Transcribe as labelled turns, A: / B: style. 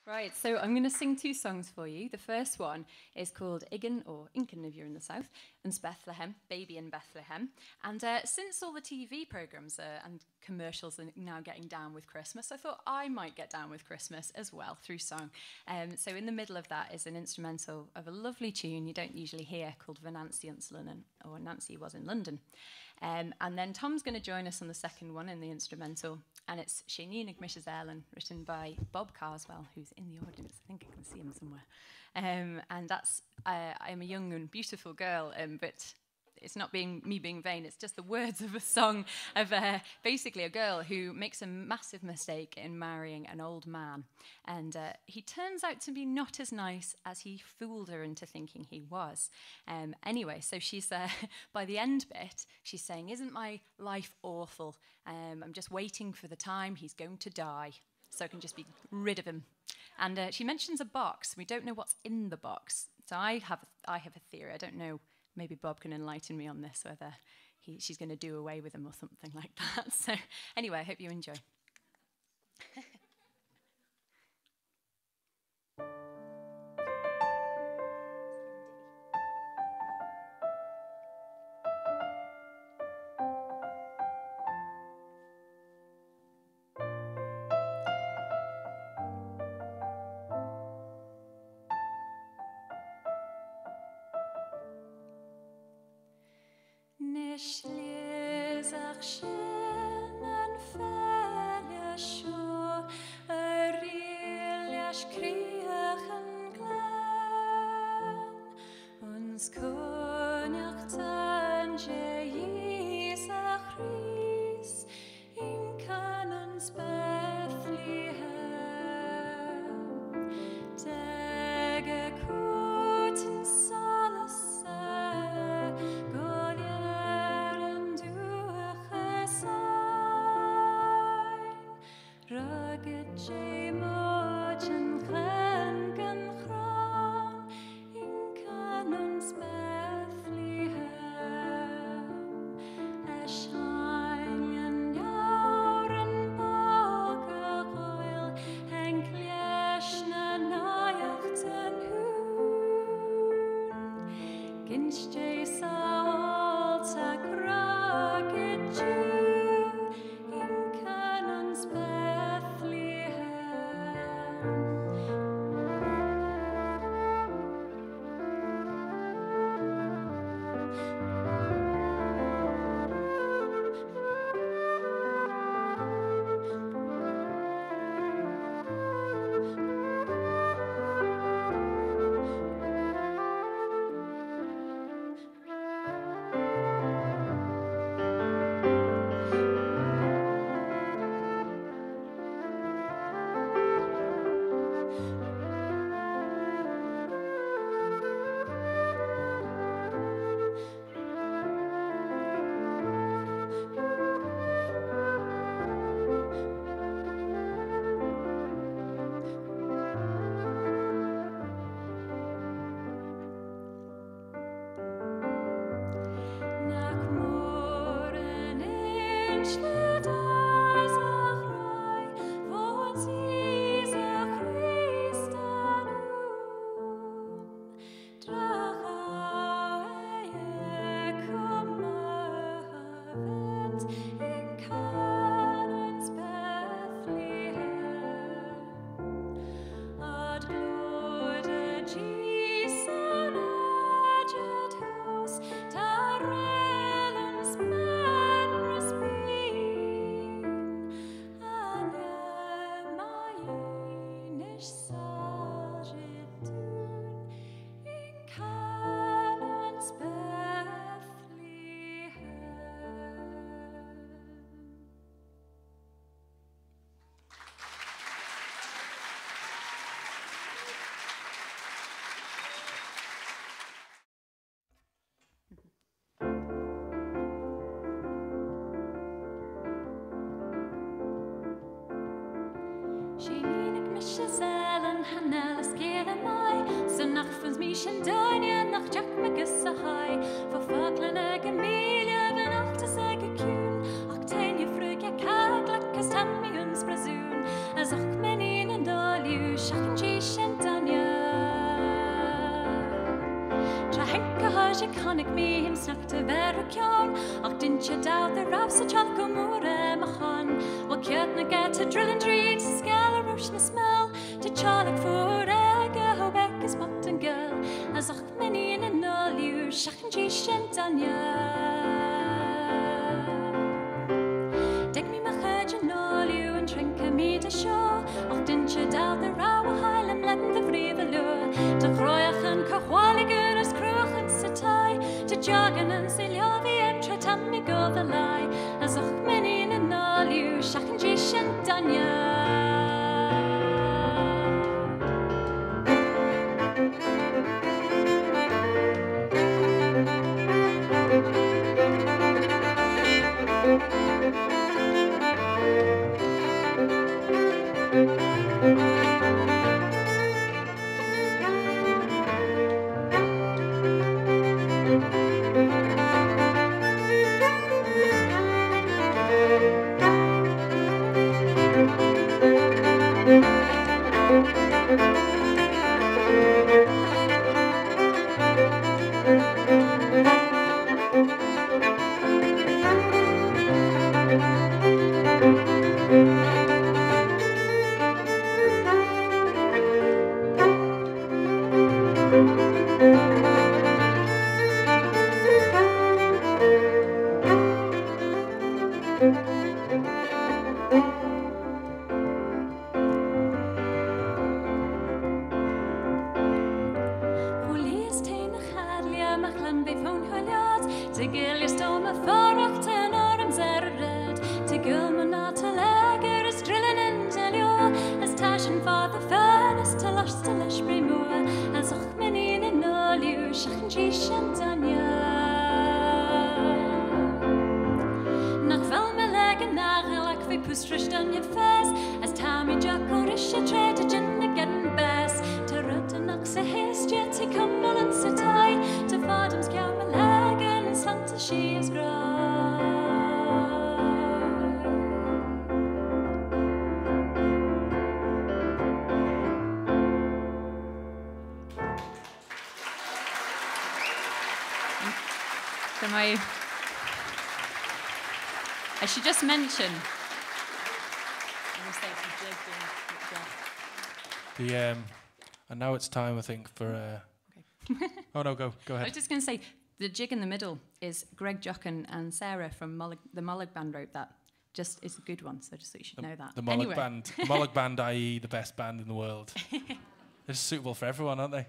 A: Right, so I'm going to sing two songs for you. The first one is called Igan, or Incan if you're in the south, and it's Bethlehem, Baby in Bethlehem. And since all the TV programmes and commercials are now getting down with Christmas, I thought I might get down with Christmas as well through song. So in the middle of that is an instrumental of a lovely tune you don't usually hear called Van Nancy Unslinen, or Nancy Was in London. And then Tom's going to join us on the second one in the instrumental, and it's She Neen Mrs. Aalin, written by Bob Carswell, who's in the audience. I think I can see him somewhere. And that's, I'm a young and beautiful girl, but it's not me being vain, it's just the words of a song of basically a girl who makes a massive mistake in marrying an old man. And he turns out to be not as nice as he fooled her into thinking he was. Anyway, so she's, by the end bit, she's saying, "Isn't my life awful? I'm just waiting for the time he's going to die, so I can just be rid of him." And she mentions a box. We don't know what's in the box. So I have a theory. I don't know. Maybe Bob can enlighten me on this, whether she's going to do away with him or something like that. So anyway, I hope you enjoy.
B: Mrs. Aalin Hannelis Gela Mai, so nach fans mich and Dania nach Jack Magus a high, for Falkland a Gamelia, van after Saga Kuhn, Octania Frug a Kag, like a Tammy Huns Brazoon, as Ochmenin and all you, Shack and je kan ik mee hem snakte verre kjan. Ach dintje daw the rafs a chalk o moore machan. Wel kiet na get to drill and dreid, scala rush na smell. To chalk for egge ho beck is bot and girl. As ach many in a null you shachen jish and danya. Dek me mach hedge and null you and drink a me to show. Ach dintje daw the raw heilem letting the vrede lure. To groeien kachwaliger as kroegen satai. To jagen and siljavi and tretan me go the lie. As ach many in a null you shachen jish and danya.
A: I should just mention.
C: And now it's time, I think, for.
A: Okay.
C: Oh no, go ahead.
A: I was just going to say the jig in the middle is Greg Jochen and Sarah from the Mollig Band wrote that. Just it's a good one, so just so you should know that.
C: The Mollig Band, i.e., the best band in the world. They're suitable for everyone, aren't they?